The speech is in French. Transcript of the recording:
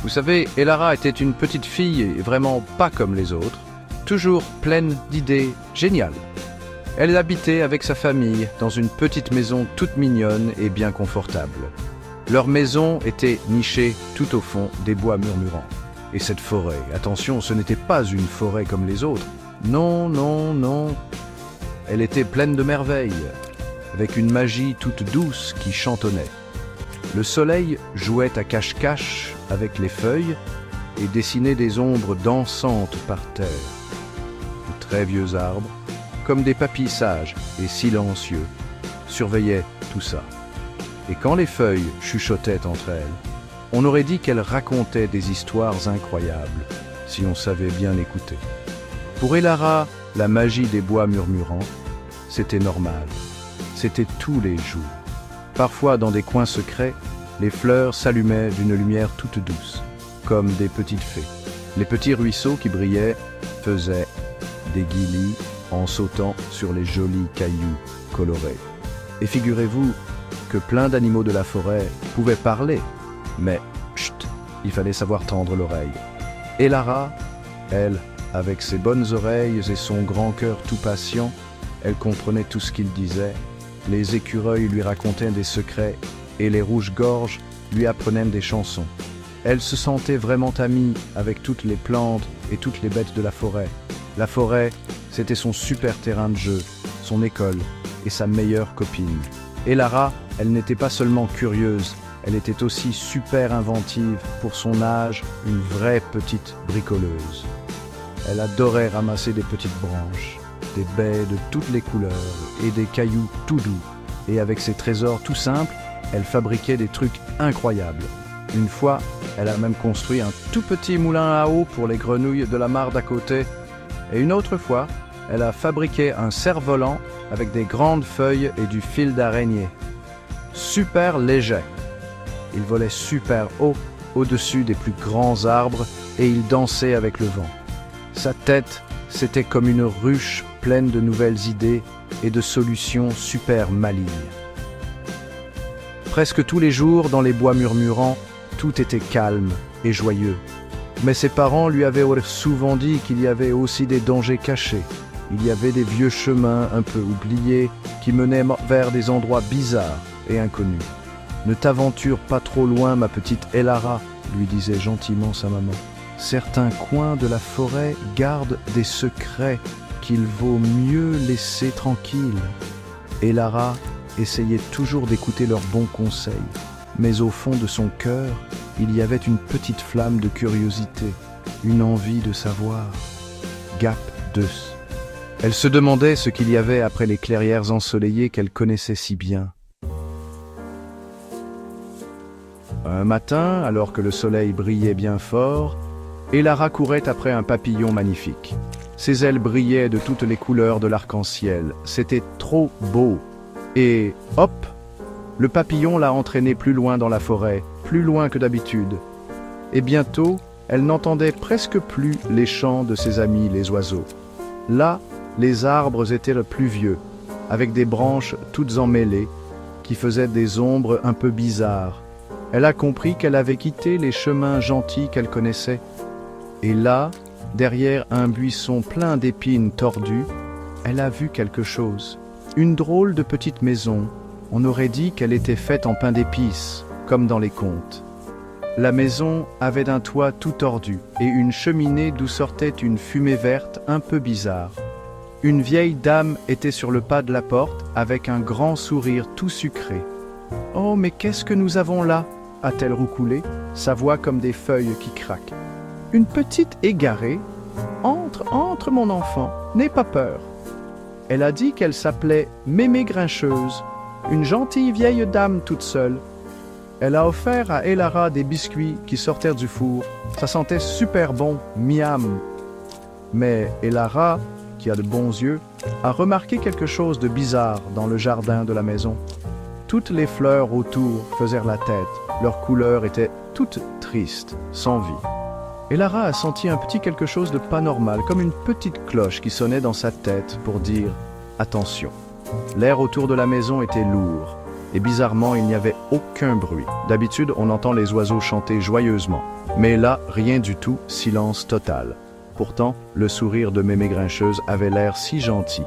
Vous savez, Elara était une petite fille et vraiment pas comme les autres, toujours pleine d'idées géniales. Elle habitait avec sa famille dans une petite maison toute mignonne et bien confortable. Leur maison était nichée tout au fond des bois murmurants. Et cette forêt, attention, ce n'était pas une forêt comme les autres. Non, non, non. Elle était pleine de merveilles, avec une magie toute douce qui chantonnait. Le soleil jouait à cache-cache avec les feuilles et dessinait des ombres dansantes par terre. De très vieux arbres, comme des papys sages et silencieux, surveillaient tout ça. Et quand les feuilles chuchotaient entre elles, on aurait dit qu'elles racontaient des histoires incroyables, si on savait bien écouter. Pour Elara, la magie des bois murmurants, c'était normal. C'était tous les jours. Parfois, dans des coins secrets, les fleurs s'allumaient d'une lumière toute douce, comme des petites fées. Les petits ruisseaux qui brillaient faisaient des guillis en sautant sur les jolis cailloux colorés. Et figurez-vous que plein d'animaux de la forêt pouvaient parler, mais chut, il fallait savoir tendre l'oreille. Et Lara, elle, avec ses bonnes oreilles et son grand cœur tout patient, elle comprenait tout ce qu'il disait. Les écureuils lui racontaient des secrets et les rouges-gorges lui apprenaient des chansons. Elle se sentait vraiment amie avec toutes les plantes et toutes les bêtes de la forêt. La forêt, c'était son super terrain de jeu, son école et sa meilleure copine. Et Lara, elle n'était pas seulement curieuse, elle était aussi super inventive, pour son âge, une vraie petite bricoleuse. Elle adorait ramasser des petites branches, des baies de toutes les couleurs et des cailloux tout doux. Et avec ses trésors tout simples, elle fabriquait des trucs incroyables. Une fois, elle a même construit un tout petit moulin à eau pour les grenouilles de la mare d'à côté. Et une autre fois, elle a fabriqué un cerf-volant avec des grandes feuilles et du fil d'araignée. Super léger. Il volait super haut, au-dessus des plus grands arbres, et il dansait avec le vent. Sa tête, c'était comme une ruche pleine de nouvelles idées et de solutions super malignes. Presque tous les jours, dans les bois murmurants, tout était calme et joyeux. Mais ses parents lui avaient souvent dit qu'il y avait aussi des dangers cachés. Il y avait des vieux chemins un peu oubliés qui menaient vers des endroits bizarres et inconnus. « Ne t'aventure pas trop loin, ma petite Elara », lui disait gentiment sa maman. « Certains coins de la forêt gardent des secrets qu'il vaut mieux laisser tranquilles. » Elara essayait toujours d'écouter leurs bons conseils, mais au fond de son cœur, il y avait une petite flamme de curiosité, une envie de savoir. Gap Deus. Elle se demandait ce qu'il y avait après les clairières ensoleillées qu'elle connaissait si bien. Un matin, alors que le soleil brillait bien fort, Elara courait après un papillon magnifique. Ses ailes brillaient de toutes les couleurs de l'arc-en-ciel. C'était trop beau. Et hop, le papillon l'a entraînée plus loin dans la forêt, plus loin que d'habitude. Et bientôt, elle n'entendait presque plus les chants de ses amis les oiseaux. Là, les arbres étaient pluvieux, avec des branches toutes emmêlées, qui faisaient des ombres un peu bizarres. Elle a compris qu'elle avait quitté les chemins gentils qu'elle connaissait. Et là, derrière un buisson plein d'épines tordues, elle a vu quelque chose. Une drôle de petite maison. On aurait dit qu'elle était faite en pain d'épices, comme dans les contes. La maison avait un toit tout tordu et une cheminée d'où sortait une fumée verte un peu bizarre. Une vieille dame était sur le pas de la porte avec un grand sourire tout sucré. « Oh, mais qu'est-ce que nous avons là ?» a-t-elle roucoulé, sa voix comme des feuilles qui craquent. « Une petite égarée. Entre, mon enfant, n'aie pas peur. » Elle a dit qu'elle s'appelait Mémé Grincheuse, une gentille vieille dame toute seule. Elle a offert à Elara des biscuits qui sortaient du four. Ça sentait super bon, miam. Mais Elara, qui a de bons yeux, a remarqué quelque chose de bizarre dans le jardin de la maison. Toutes les fleurs autour faisaient la tête. Leurs couleurs étaient toutes tristes, sans vie. Et Lara a senti un petit quelque chose de pas normal, comme une petite cloche qui sonnait dans sa tête pour dire « Attention ». L'air autour de la maison était lourd. et bizarrement, il n'y avait aucun bruit. D'habitude, on entend les oiseaux chanter joyeusement. Mais là, rien du tout, silence total. Pourtant, le sourire de Mémé Grincheuse avait l'air si gentil.